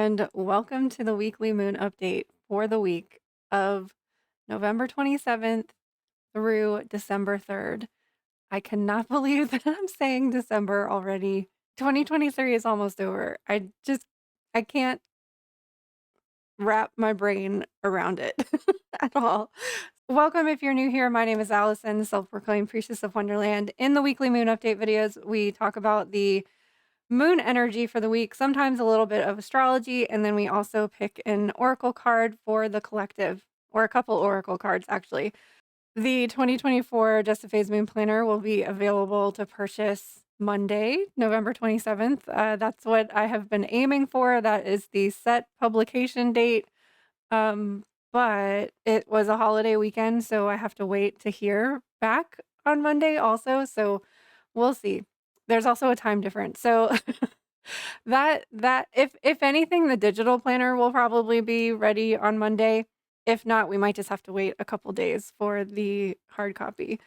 and welcome to the weekly moon update for the week of November 27th through December 3rd. I cannot believe that I'm saying December already. 2023 is almost over. I can't wrap my brain around it at all. Welcome if you're new here. My name is Allison, self-proclaimed priestess of Wonderland. In the weekly moon update videos, we talk about the moon energy for the week, sometimes a little bit of astrology, and then we also pick an oracle card for the collective, or a couple oracle cards actually. The 2024 Just a Phase Moon Planner will be available to purchase Monday, November 27th. That's what I have been aiming for. That is the set publication date. But it was a holiday weekend, so I have to wait to hear back on Monday also. So we'll see. There's also a time difference. So that if anything, the digital planner will probably be ready on Monday. If not, we might just have to wait a couple days for the hard copy.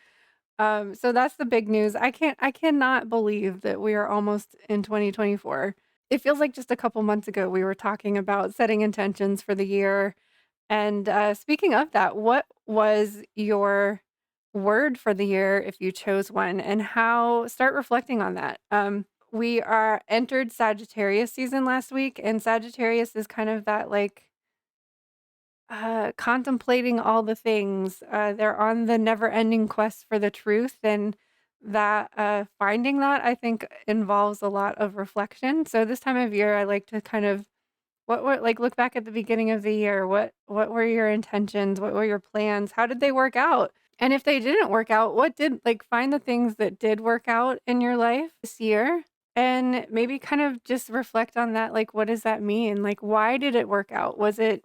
So that's the big news. I cannot believe that we are almost in 2024. It feels like just a couple months ago we were talking about setting intentions for the year. And speaking of that, what was your word for the year if you chose one, and how start reflecting on that? We are entered Sagittarius season last week, and Sagittarius is kind of that like contemplating all the things. They're on the never-ending quest for the truth, and that finding that I think involves a lot of reflection. So this time of year, I like to kind of what like look back at the beginning of the year. What were your intentions? What were your plans? How did they work out? And if they didn't work out, what did like find the things that did work out in your life this year? And maybe kind of just reflect on that. Like, what does that mean? Like, why did it work out? Was it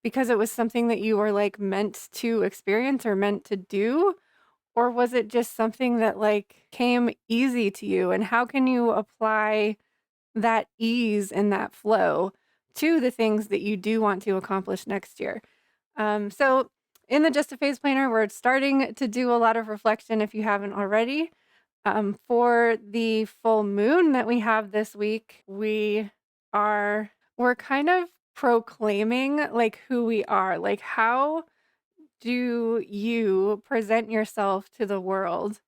because it was something that you were like meant to experience or meant to do? Or was it just something that like came easy to you? And how can you apply that ease and that flow to the things that you do want to accomplish next year? So in the Just a Phase Planner, we're starting to do a lot of reflection if you haven't already. For the full moon that we have this week, we're kind of proclaiming like who we are. Like, how do you present yourself to the world?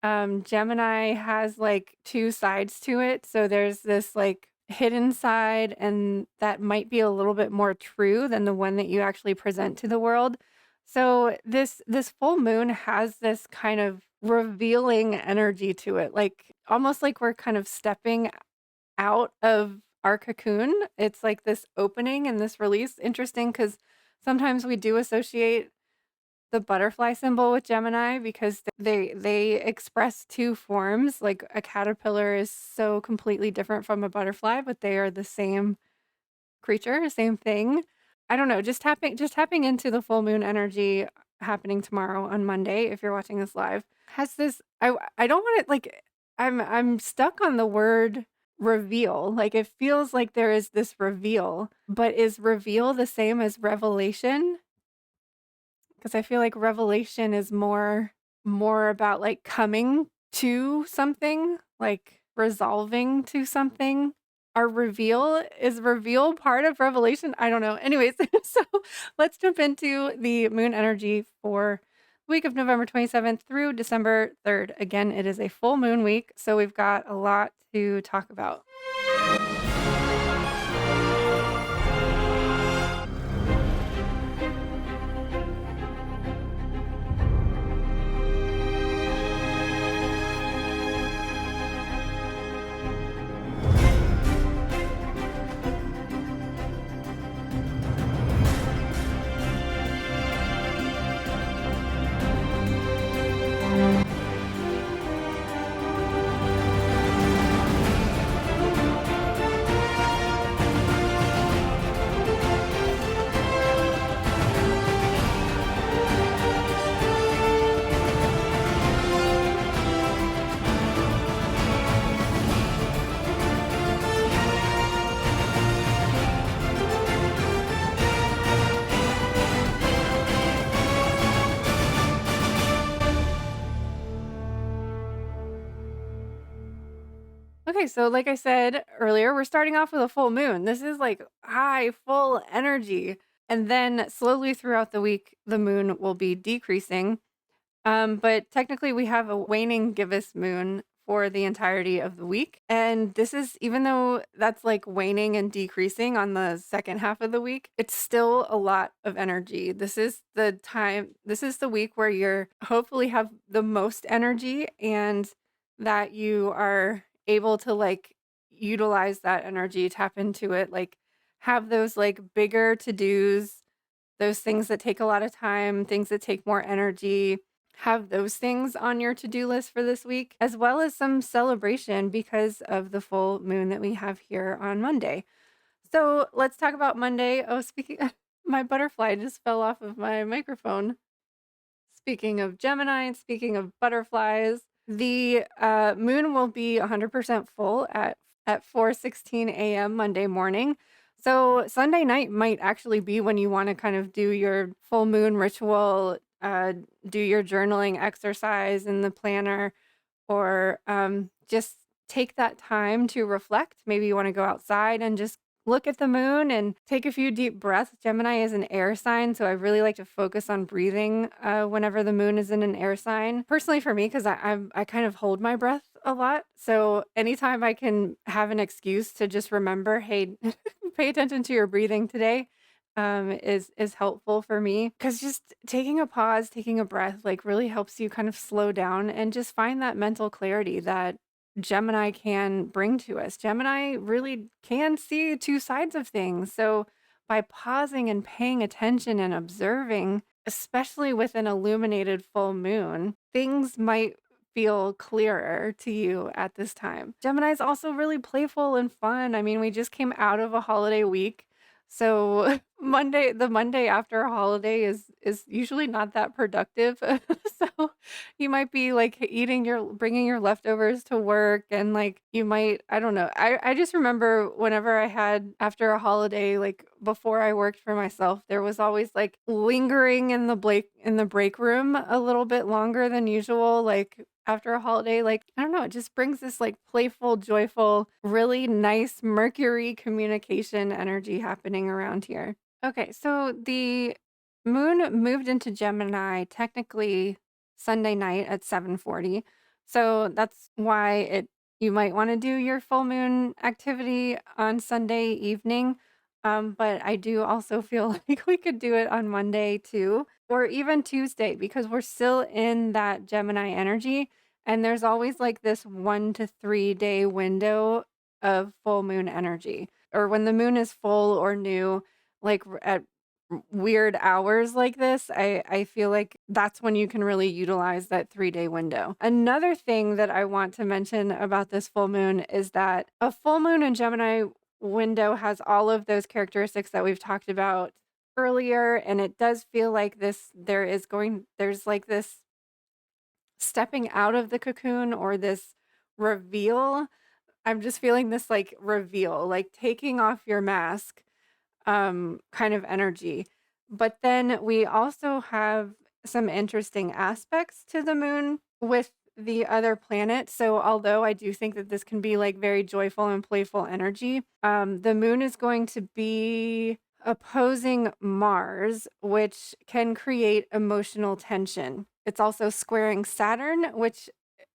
Gemini has like two sides to it. So there's this like hidden side, and that might be a little bit more true than the one that you actually present to the world. So this full moon has this kind of revealing energy to it, like almost like we're kind of stepping out of our cocoon. It's like this opening and this release. Interesting, because sometimes we do associate the butterfly symbol with Gemini because they express two forms. Like a caterpillar is so completely different from a butterfly, but they are the same creature, same thing. I don't know, just tapping into the full moon energy happening tomorrow on Monday if you're watching this live. Has this I don't want it like I'm stuck on the word reveal. Like it feels like there is this reveal, but is reveal the same as revelation? Because I feel like revelation is more about like coming to something, like resolving to something. Is reveal part of revelation? I don't know. Anyways, so let's jump into the moon energy for the week of November 27th through December 3rd. Again, it is a full moon week, so we've got a lot to talk about. Okay, so like I said earlier, we're starting off with a full moon. This is like high, full energy. And then slowly throughout the week, the moon will be decreasing. But technically, we have a waning gibbous moon for the entirety of the week. And this is, even though that's like waning and decreasing on the second half of the week, it's still a lot of energy. This is the week where you're hopefully have the most energy and that you are able to like utilize that energy, tap into it, like have those like bigger to dos, those things that take a lot of time, things that take more energy, have those things on your to-do list for this week, as well as some celebration because of the full moon that we have here on Monday. So let's talk about Monday. Oh, speaking, my butterfly just fell off of my microphone. Speaking of Gemini and speaking of butterflies, the moon will be 100% full at 4:16 a.m. Monday morning. So Sunday night might actually be when you want to kind of do your full moon ritual, do your journaling exercise in the planner, or just take that time to reflect. Maybe you want to go outside and just look at the moon and take a few deep breaths. Gemini is an air sign, so I really like to focus on breathing whenever the moon is in an air sign. Personally, for me, because I kind of hold my breath a lot, so anytime I can have an excuse to just remember, hey, pay attention to your breathing today, is helpful for me because just taking a pause, taking a breath, like really helps you kind of slow down and just find that mental clarity that Gemini can bring to us. Gemini really can see two sides of things. So by pausing and paying attention and observing, especially with an illuminated full moon, things might feel clearer to you at this time. Gemini is also really playful and fun. I mean, we just came out of a holiday week. So the Monday after a holiday is usually not that productive. So you might be like bringing your leftovers to work and like you might, I don't know. I just remember whenever I had after a holiday, like before I worked for myself, there was always like lingering in the break room a little bit longer than usual, like after a holiday, like I don't know, it just brings this like playful, joyful, really nice Mercury communication energy happening around here. Okay, so the moon moved into Gemini technically Sunday night at 7:40. So that's why it you might want to do your full moon activity on Sunday evening. But I do also feel like we could do it on Monday too, or even Tuesday, because we're still in that Gemini energy. And there's always like this 1 to 3 day window of full moon energy, or when the moon is full or new, like at weird hours like this, I feel like that's when you can really utilize that 3-day window. Another thing that I want to mention about this full moon is that a full moon in Gemini window has all of those characteristics that we've talked about earlier, and it does feel like there's like this stepping out of the cocoon or this reveal. I'm just feeling this like reveal, like taking off your mask kind of energy. But then we also have some interesting aspects to the moon with the other planet. So although I do think that this can be like very joyful and playful energy, the moon is going to be opposing Mars, which can create emotional tension. It's also squaring Saturn, which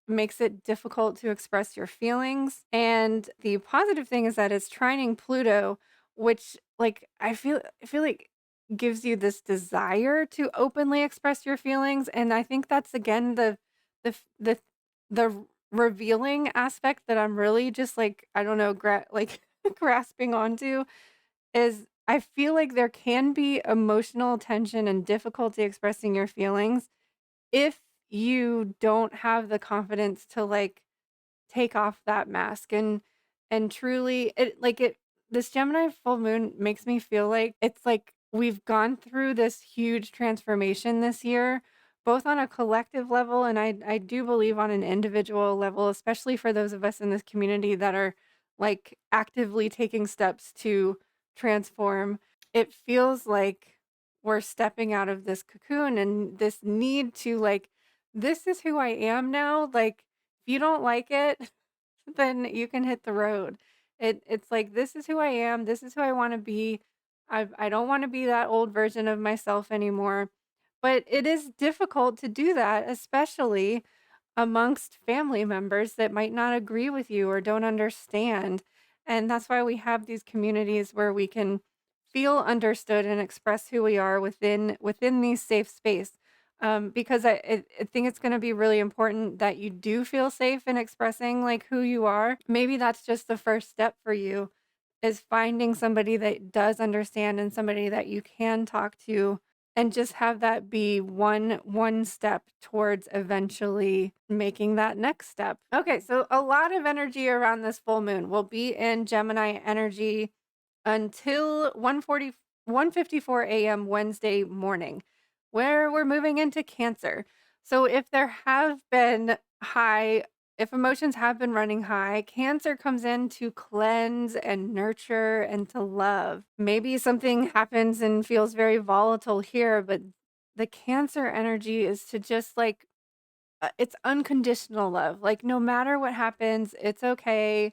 makes it difficult to express your feelings. And the positive thing is that it's trining Pluto, which like I feel like gives you this desire to openly express your feelings. And I think that's again the f- the revealing aspect that I'm really just like I don't know like grasping onto is I feel like there can be emotional tension and difficulty expressing your feelings if you don't have the confidence to like take off that mask and truly it this Gemini full moon makes me feel like it's like we've gone through this huge transformation this year, both on a collective level and I do believe on an individual level, especially for those of us in this community that are like actively taking steps to transform. It feels like we're stepping out of this cocoon and this need to like this is who I am now. Like if you don't like it, then you can hit the road. It's like, "This is who I am, this is who I wanna be. I don't wanna be that old version of myself anymore." But it is difficult to do that, especially amongst family members that might not agree with you or don't understand. And that's why we have these communities where we can feel understood and express who we are within these safe space. Because I think it's going to be really important that you do feel safe in expressing like who you are. Maybe that's just the first step for you is finding somebody that does understand and somebody that you can talk to and just have that be one step towards eventually making that next step. Okay, so a lot of energy around this full moon will be in Gemini energy until 1:54 a.m. Wednesday morning, where we're moving into Cancer. So if emotions have been running high, Cancer comes in to cleanse and nurture and to love. Maybe something happens and feels very volatile here, but the Cancer energy is to just like it's unconditional love. Like no matter what happens, it's okay.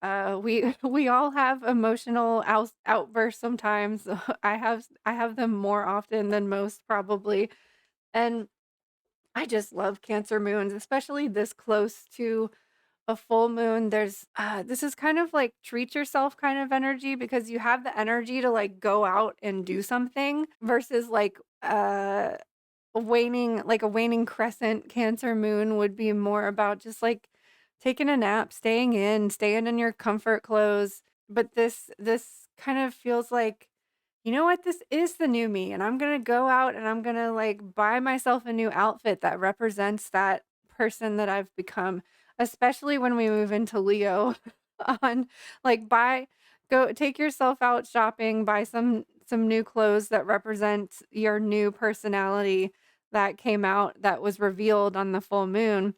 We we all have emotional outbursts sometimes. I have them more often than most probably. And I just love Cancer moons, especially this close to a full moon. This is kind of like treat yourself kind of energy because you have the energy to like go out and do something versus a waning crescent Cancer moon would be more about just like taking a nap, staying in your comfort clothes. But this kind of feels like, you know what? This is the new me, and I'm gonna go out and I'm gonna like buy myself a new outfit that represents that person that I've become, especially when we move into Leo on like buy go take yourself out shopping, buy some new clothes that represent your new personality that came out that was revealed on the full moon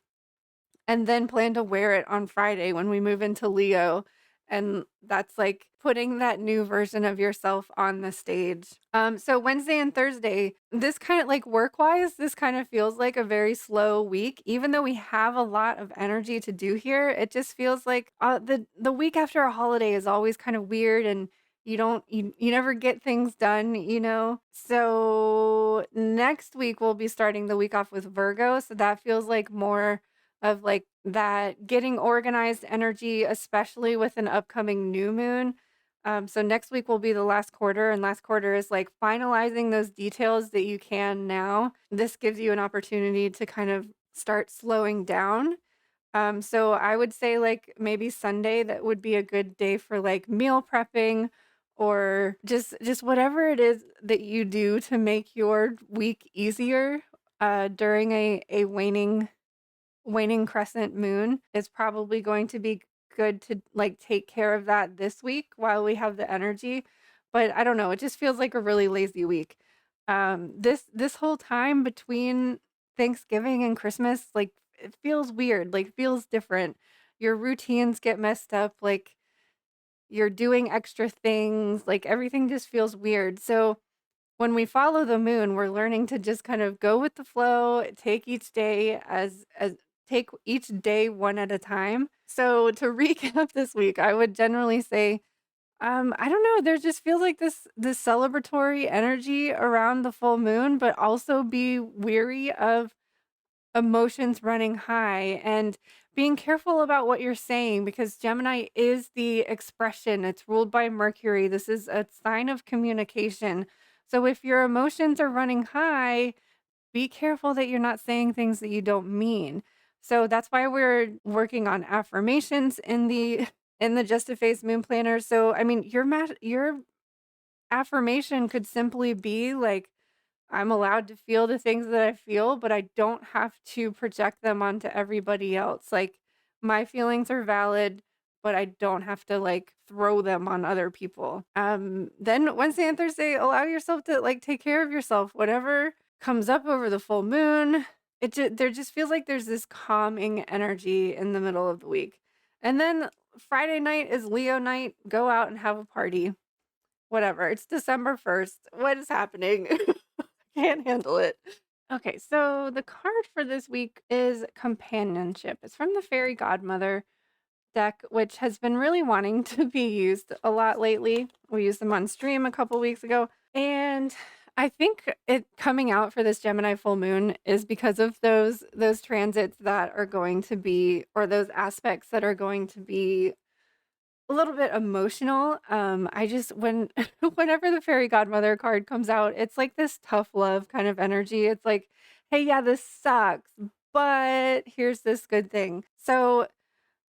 and then plan to wear it on Friday when we move into Leo. And that's like putting that new version of yourself on the stage. So Wednesday and Thursday, this kind of like work wise, this kind of feels like a very slow week. Even though we have a lot of energy to do here, it just feels like the week after a holiday is always kind of weird and you never get things done, you know? So next week we'll be starting the week off with Virgo. So that feels like more of like that getting organized energy, especially with an upcoming new moon. So next week will be the last quarter, and last quarter is like finalizing those details that you can now. This gives you an opportunity to kind of start slowing down. So I would say like maybe Sunday that would be a good day for like meal prepping or just whatever it is that you do to make your week easier during a waning crescent moon is probably going to be good to like take care of that this week while we have the energy. But I don't know, it just feels like a really lazy week. This whole time between Thanksgiving and Christmas, like it feels weird, like feels different. Your routines get messed up, like you're doing extra things, like everything just feels weird. So when we follow the moon, we're learning to just kind of go with the flow, take each day one at a time. So to recap this week, I would generally say, I don't know, there just feels like this celebratory energy around the full moon, but also be weary of emotions running high and being careful about what you're saying because Gemini is the expression. It's ruled by Mercury. This is a sign of communication. So if your emotions are running high, be careful that you're not saying things that you don't mean. So that's why we're working on affirmations in the in the Just a Face Moon Planner. So I mean, your affirmation could simply be like I'm allowed to feel the things that I feel, but I don't have to project them onto everybody else. Like my feelings are valid, but I don't have to like throw them on other people. Then Wednesday and Thursday, allow yourself to like take care of yourself. Whatever comes up over the full moon, there just feels like there's this calming energy in the middle of the week. And then Friday night is Leo night. Go out and have a party. Whatever. It's December 1st. What is happening? Can't handle it. Okay, so the card for this week is companionship. It's from the fairy godmother. deck, which has been really wanting to be used a lot lately. We used them on stream a couple weeks ago. And I think it coming out for this Gemini full moon is because of those transits that are going to be, or those aspects that are going to be a little bit emotional. I just when whenever the fairy godmother card comes out, it's like this tough love kind of energy. It's like, hey, yeah, this sucks, but here's this good thing. So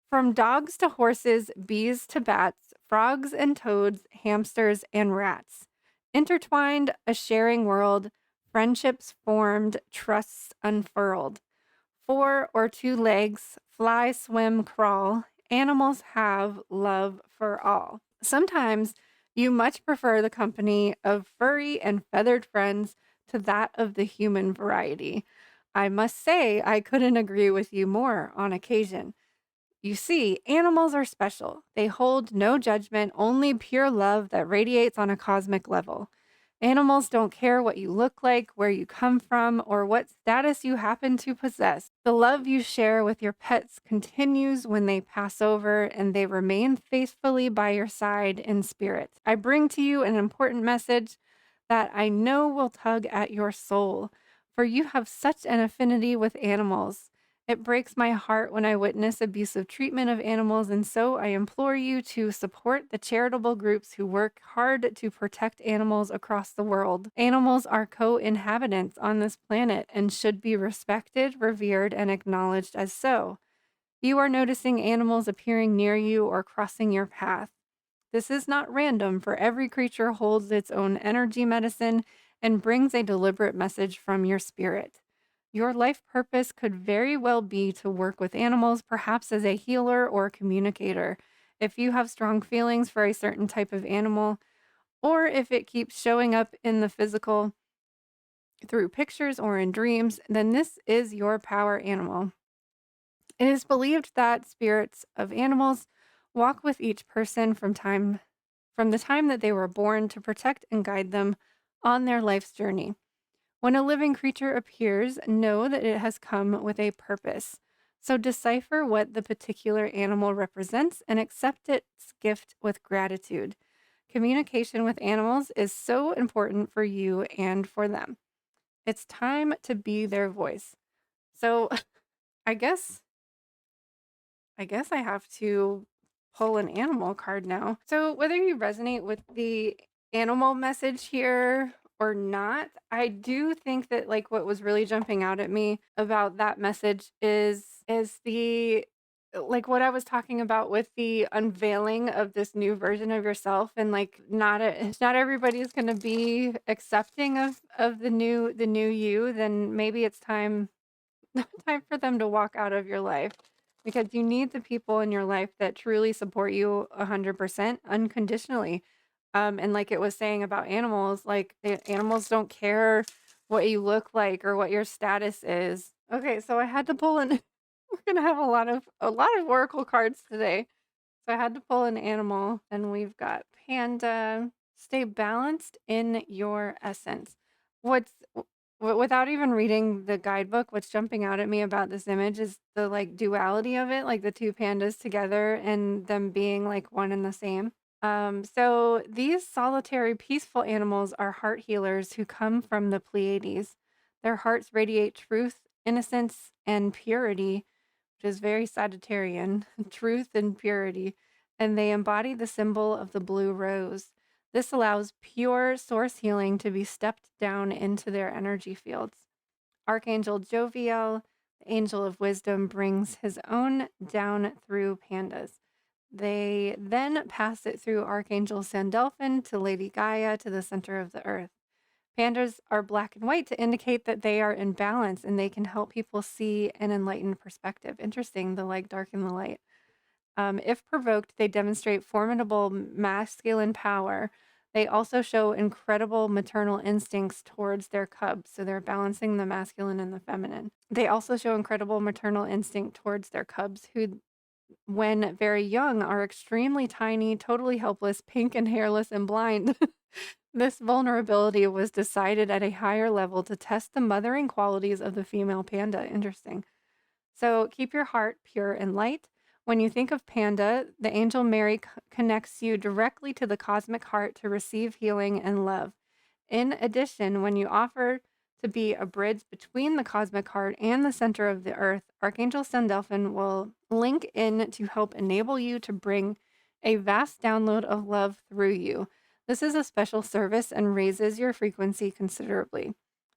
from dogs to horses, bees to bats, frogs and toads, hamsters and rats. Intertwined, a sharing world, friendships formed, trusts unfurled. Four or two legs, fly, swim, crawl. Animals have love for all. Sometimes you much prefer the company of furry and feathered friends to that of the human variety. I must say, I couldn't agree with you more on occasion. You see, animals are special. They hold no judgment, only pure love that radiates on a cosmic level. Animals don't care what you look like, where you come from, or what status you happen to possess. The love you share with your pets continues when they pass over, and they remain faithfully by your side in spirit. I bring to you an important message that I know will tug at your soul, for you have such an affinity with animals. It breaks my heart when I witness abusive treatment of animals, and so I implore you to support the charitable groups who work hard to protect animals across the world. Animals are co inhabitants on this planet and should be respected, revered, and acknowledged as so. You are noticing animals appearing near you or crossing your path. This is not random, for every creature holds its own energy medicine and brings a deliberate message from your spirit. Your life purpose could very well be to work with animals, perhaps as a healer or communicator. If you have strong feelings for a certain type of animal, or if it keeps showing up in the physical through pictures or in dreams, then this is your power animal. It is believed that spirits of animals walk with each person from the time that they were born to protect and guide them on their life's journey. When a living creature appears, know that it has come with a purpose. So decipher what the particular animal represents and accept its gift with gratitude. Communication with animals is so important for you and for them. It's time to be their voice. So I guess I have to pull an animal card now. So, whether you resonate with the animal message here or not, I do think that like what was really jumping out at me about that message is the like what I was talking about with the unveiling of this new version of yourself, and like not everybody's going to be accepting of the new you. Then maybe it's time for them to walk out of your life, because you need the people in your life that truly support you 100% unconditionally. And like it was saying about animals, like the animals don't care what you look like or what your status is. Okay, so I had to pull an we're gonna have a lot of oracle cards today. So I had to pull an animal, and we've got panda. Stay balanced in your essence. What's without even reading the guidebook, what's jumping out at me about this image is the like duality of it, like the two pandas together and them being like one and the same. So these solitary, peaceful animals are heart healers who come from the Pleiades. Their hearts radiate truth, innocence, and purity, which is very Sagittarian, truth and purity, and they embody the symbol of the blue rose. This allows pure source healing to be stepped down into their energy fields. Archangel Joviel, the angel of wisdom, brings his own down through pandas. They then pass it through Archangel Sandalphon to Lady Gaia to the center of the earth. Pandas are black and white to indicate that they are in balance and they can help people see an enlightened perspective. Interesting, the like dark and the light. If provoked, they demonstrate formidable masculine power. They also show incredible maternal instincts towards their cubs, so they're balancing the masculine and the feminine. They also show incredible maternal instinct towards their cubs, who, when very young, are extremely tiny, totally helpless, pink and hairless, and blind. This vulnerability was decided at a higher level to test the mothering qualities of the female panda. Interesting. So keep your heart pure and light. When you think of Panda, the angel Mary connects you directly to the cosmic heart to receive healing and love. In addition, when you offer to be a bridge between the cosmic heart and the center of the earth, Archangel Sandalphon will link in to help enable you to bring a vast download of love through you. This is a special service and raises your frequency considerably.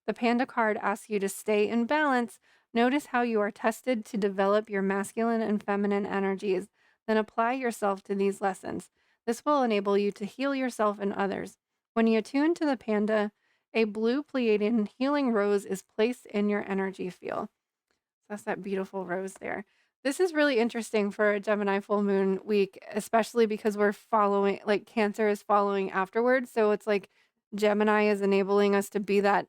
The Panda card asks you to stay in balance. Notice how you are tested to develop your masculine and feminine energies, then apply yourself to these lessons. This will enable you to heal yourself and others. When you attune to the Panda, a blue Pleiadian healing rose is placed in your energy field. That's that beautiful rose there. This is really interesting for a Gemini full moon week, especially because we're following, like Cancer is following afterwards. So it's like Gemini is enabling us to be that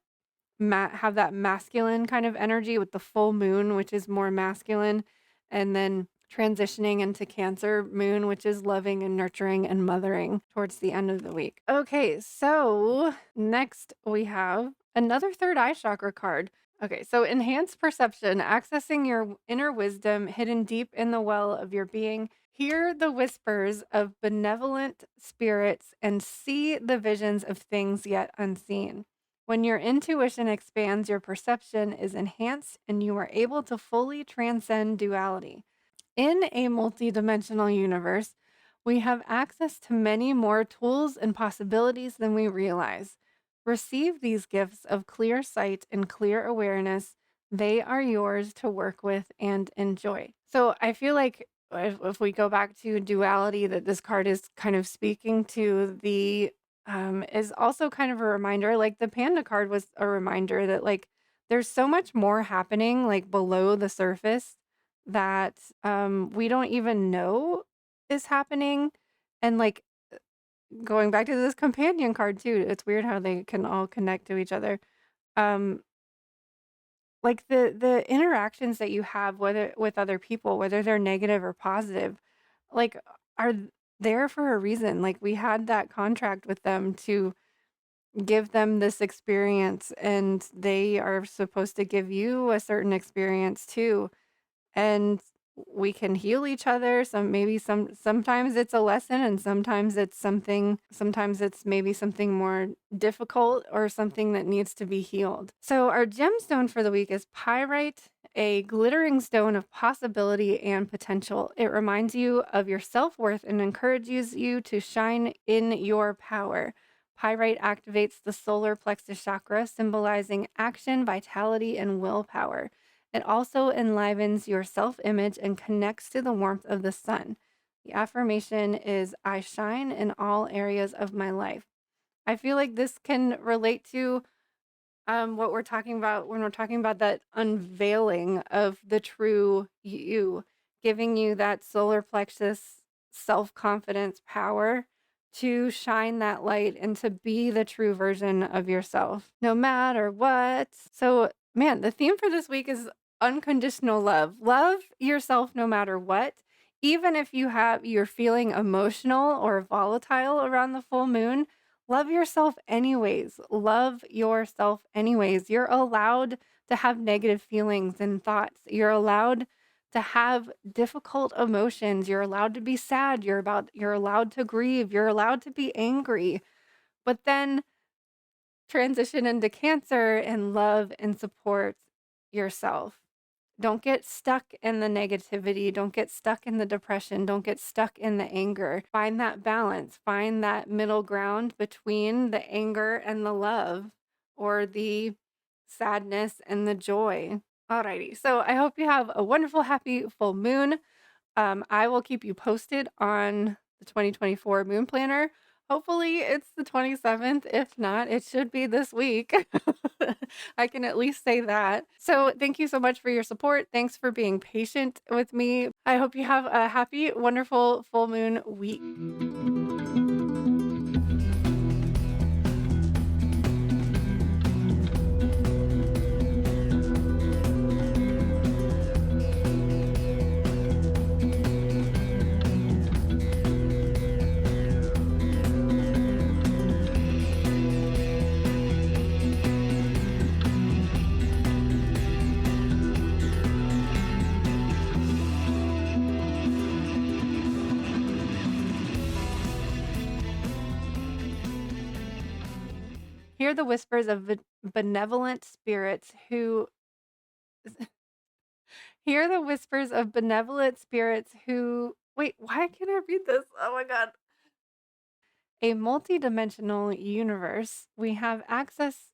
have that masculine kind of energy with the full moon, which is more masculine, and then transitioning into Cancer moon, which is loving and nurturing and mothering towards the end of the week. Okay, so next we have another third eye chakra card. Okay, so enhanced perception, accessing your inner wisdom hidden deep in the well of your being. Hear the whispers of benevolent spirits and see the visions of things yet unseen. When your intuition expands, your perception is enhanced and you are able to fully transcend duality. In a multidimensional universe, we have access to many more tools and possibilities than we realize. Receive these gifts of clear sight and clear awareness. They are yours to work with and enjoy. So I feel like if we go back to duality, that this card is kind of speaking to the is also kind of a reminder, like the Panda card was a reminder that like there's so much more happening like below the surface that we don't even know is happening. And like going back to this companion card too, it's weird how they can all connect to each other. Um like the interactions that you have whether with other people, whether they're negative or positive, like are there for a reason. Like we had that contract with them to give them this experience and they are supposed to give you a certain experience too, and we can heal each other. Sometimes it's a lesson and sometimes it's maybe something more difficult or something that needs to be healed. So our gemstone for the week is pyrite, a glittering stone of possibility and potential. It reminds you of your self-worth and encourages you to shine in your power. Pyrite activates the solar plexus chakra, symbolizing action, vitality, and willpower. It also enlivens your self image and connects to the warmth of the sun. The affirmation is I shine in all areas of my life. I feel like this can relate to what we're talking about when we're talking about that unveiling of the true you, giving you that solar plexus self confidence power to shine that light and to be the true version of yourself, no matter what. So, man, the theme for this week is unconditional love. Love yourself no matter what. Even if you're feeling emotional or volatile around the full moon, love yourself anyways. Love yourself anyways. You're allowed to have negative feelings and thoughts. You're allowed to have difficult emotions. You're allowed to be sad. You're allowed to grieve. You're allowed to be angry. But then transition into Cancer and love and support yourself. Don't get stuck in the negativity. Don't get stuck in the depression. Don't get stuck in the anger. Find that balance. Find that middle ground between the anger and the love, or the sadness and the joy. Alrighty. So I hope you have a wonderful, happy full moon. I will keep you posted on the 2024 moon planner. Hopefully it's the 27th. If not, it should be this week. I can at least say that. So thank you so much for your support. Thanks for being patient with me. I hope you have a happy, wonderful full moon week. Hear the whispers of benevolent spirits who hear the whispers of benevolent spirits who wait, why can't I read this? Oh my god. A multidimensional universe. We have access